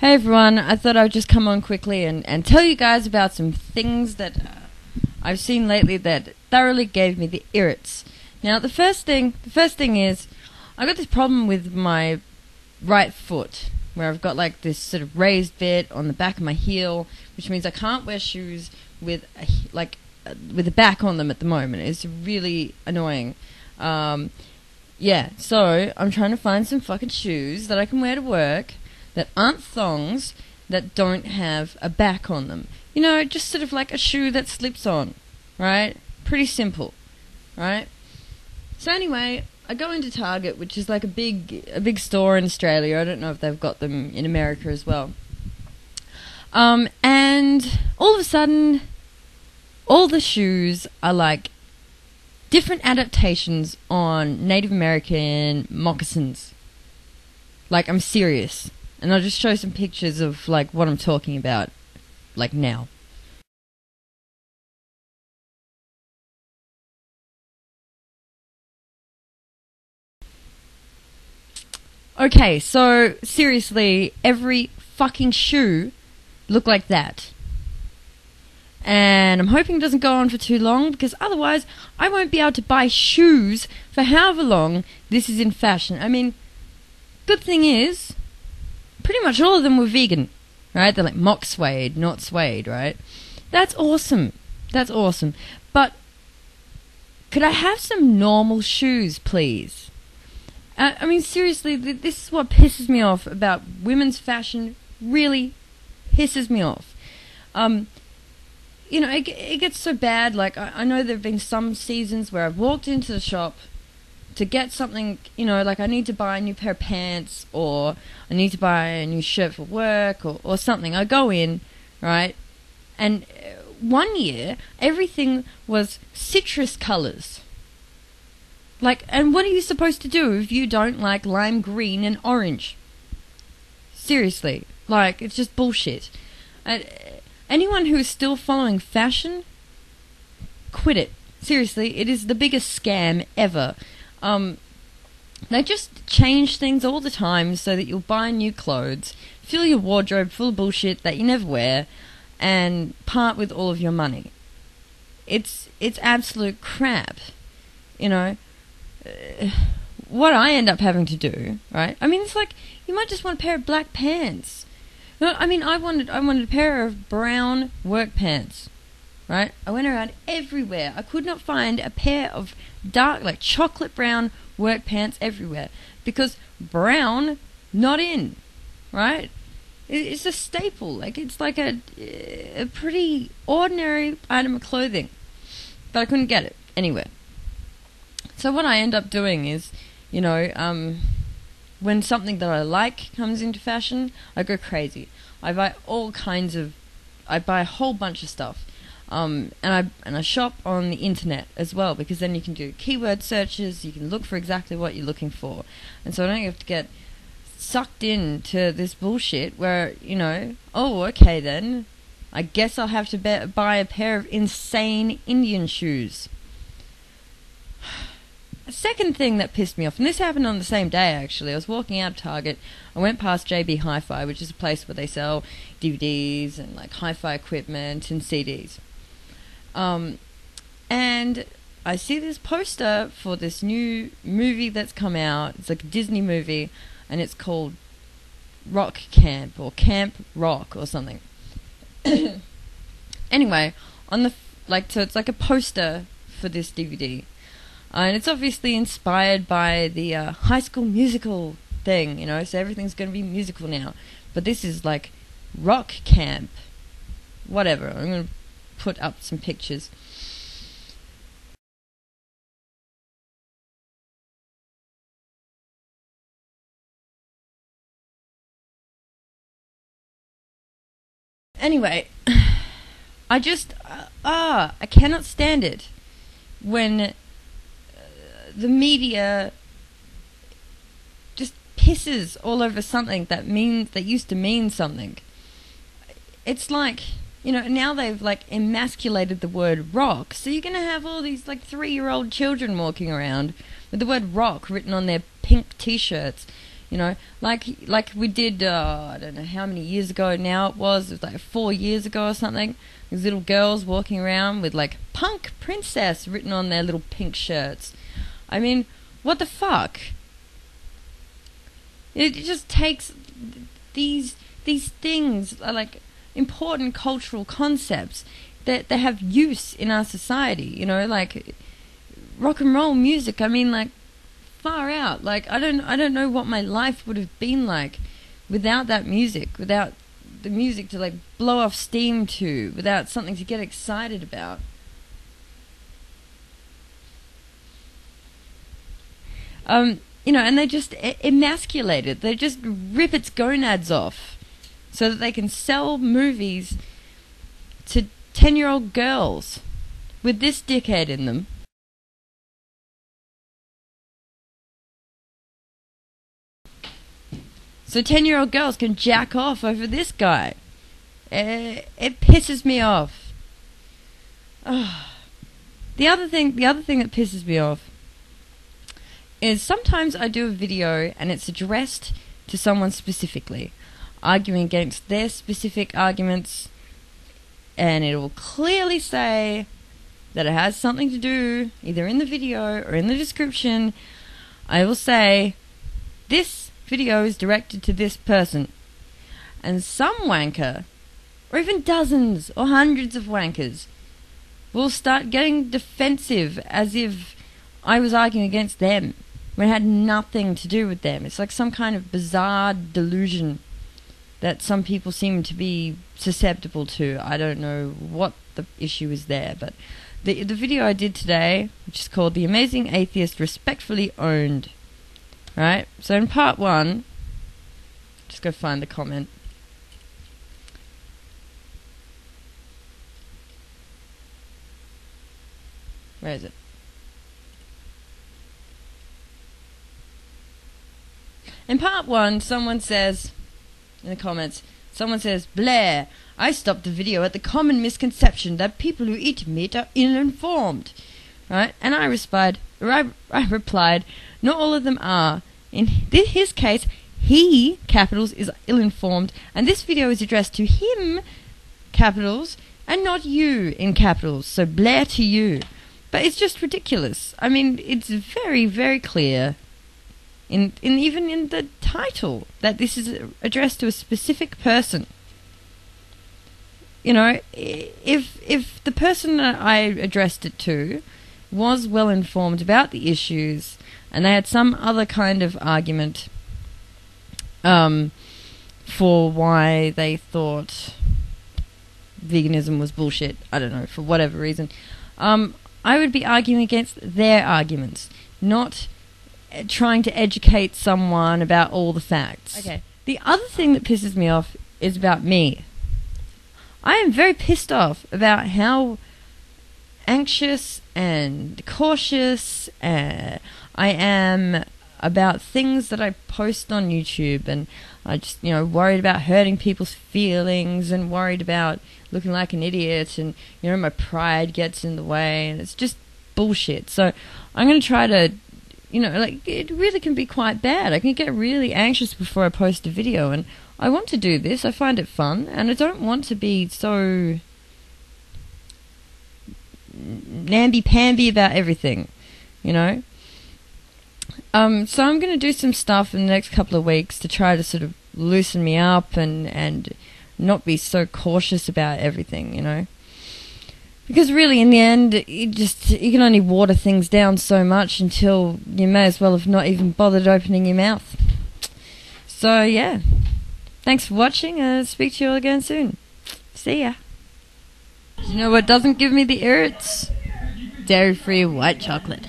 Hey everyone, I thought I would just come on quickly and tell you guys about some things that I've seen lately that thoroughly gave me the irrits. Now the first thing is, I got this problem with my right foot, where I've got like this sort of raised bit on the back of my heel, which means I can't wear shoes with with the back on them at the moment. It's really annoying. Yeah, so I'm trying to find some fucking shoes that I can wear to work that aren't thongs, that don't have a back on them. You know, just sort of like a shoe that slips on, right? Pretty simple, right? So anyway, I go into Target, which is like a big store in Australia. I don't know if they've got them in America as well. And all of a sudden, all the shoes are like different adaptations on Native American moccasins. Like, I'm serious. And I'll just show some pictures of like what I'm talking about, like now. Okay, so seriously, every fucking shoe looked like that. And I'm hoping it doesn't go on for too long, because otherwise I won't be able to buy shoes for however long this is in fashion. I mean, good thing is, pretty much all of them were vegan, right? They're like mock suede, not suede, right? That's awesome. That's awesome. But could I have some normal shoes, please? I mean, seriously, this is what pisses me off about women's fashion. Really pisses me off. You know, it gets so bad. Like, I know there have been some seasons where I've walked into the shop to get something, you know, like I need to buy a new pair of pants, or I need to buy a new shirt for work, or something. I go in, right, and one year, everything was citrus colours. Like, and what are you supposed to do if you don't like lime green and orange? Seriously, like, it's just bullshit. Anyone who is still following fashion, quit it. Seriously, it is the biggest scam ever. They just change things all the time so that you'll buy new clothes, fill your wardrobe full of bullshit that you never wear, and part with all of your money. It's absolute crap, you know. What I end up having to do, right? I mean, it's like, you might just want a pair of black pants. No, I mean, I wanted a pair of brown work pants, right? I went around everywhere. I could not find a pair of dark, like chocolate brown work pants everywhere, because brown, not in, right? It's a staple. Like, it's like a pretty ordinary item of clothing, but I couldn't get it anywhere. So what I end up doing is, you know, when something that I like comes into fashion, I go crazy. I buy a whole bunch of stuff. And I shop on the internet as well, because then you can do keyword searches, you can look for exactly what you're looking for. And so I don't have to get sucked into this bullshit where, you know, oh, okay then, I guess I'll have to buy a pair of insane Indian shoes. A second thing that pissed me off, and this happened on the same day actually, I was walking out of Target, I went past JB Hi-Fi, which is a place where they sell DVDs and like hi-fi equipment and CDs. And I see this poster for this new movie that's come out. It's like a Disney movie, and it's called Rock Camp, or Camp Rock, or something. Anyway, so it's like a poster for this DVD. And it's obviously inspired by the High School Musical thing, you know, so everything's going to be musical now. But this is like Rock Camp. Whatever, I'm going to put up some pictures. Anyway, I just, I cannot stand it when the media just pisses all over something that used to mean something. It's like, you know, now they've like emasculated the word rock, so you're gonna have all these like 3-year-old children walking around with the word rock written on their pink t-shirts, You know, like we did, I don't know how many years ago now it was like 4 years ago or something. These little girls walking around with like "Punk Princess" written on their little pink shirts. I mean, what the fuck? It just takes these things are like important cultural concepts that they have use in our society. You know, like rock and roll music. I mean, like, far out. Like, I don't know what my life would have been like without that music, without the music to like blow off steam to, without something to get excited about. You know, and they just emasculate it. They just rip its gonads off so that they can sell movies to 10-year-old girls with this dickhead in them. So 10-year-old girls can jack off over this guy. It pisses me off. Oh. The other thing that pisses me off is sometimes I do a video and it's addressed to someone specifically, arguing against their specific arguments, and it will clearly say that it has something to do, either in the video or in the description. I will say, this video is directed to this person. And some wanker, or even dozens or hundreds of wankers, will start getting defensive as if I was arguing against them when it had nothing to do with them. It's like some kind of bizarre delusion that some people seem to be susceptible to. I don't know what the issue is there, but the video I did today, which is called "The Amazing Atheist Respectfully Owned," right? So in part 1, just go find the comment. Where is it? In part 1, someone says, in the comments, someone says, "Blair, I stopped the video at the common misconception that people who eat meat are ill-informed." Right? And I replied, not all of them are. In his case, he, capitals, is ill-informed, and this video is addressed to him, capitals, and not you, in capitals. So Blair to you. But it's just ridiculous. I mean, it's very, very clear, even in the title, that this is addressed to a specific person. You know, if the person that I addressed it to was well informed about the issues, and they had some other kind of argument for why they thought veganism was bullshit, I don't know, for whatever reason, I would be arguing against their arguments, not trying to educate someone about all the facts. Okay. The other thing that pisses me off is about me. I am very pissed off about how anxious and cautious I am about things that I post on YouTube, and I just, worried about hurting people's feelings and worried about looking like an idiot, and, my pride gets in the way, and it's just bullshit. So I'm going to try to, it really can be quite bad. I can get really anxious before I post a video, and I want to do this. I find it fun, and I don't want to be so namby-pamby about everything, So I'm going to do some stuff in the next couple of weeks to try to sort of loosen me up and not be so cautious about everything, Because really, in the end, you can only water things down so much until you may as well have not even bothered opening your mouth. So, yeah. Thanks for watching, and speak to you all again soon. See ya. You know what doesn't give me the irrits? Dairy-free white chocolate.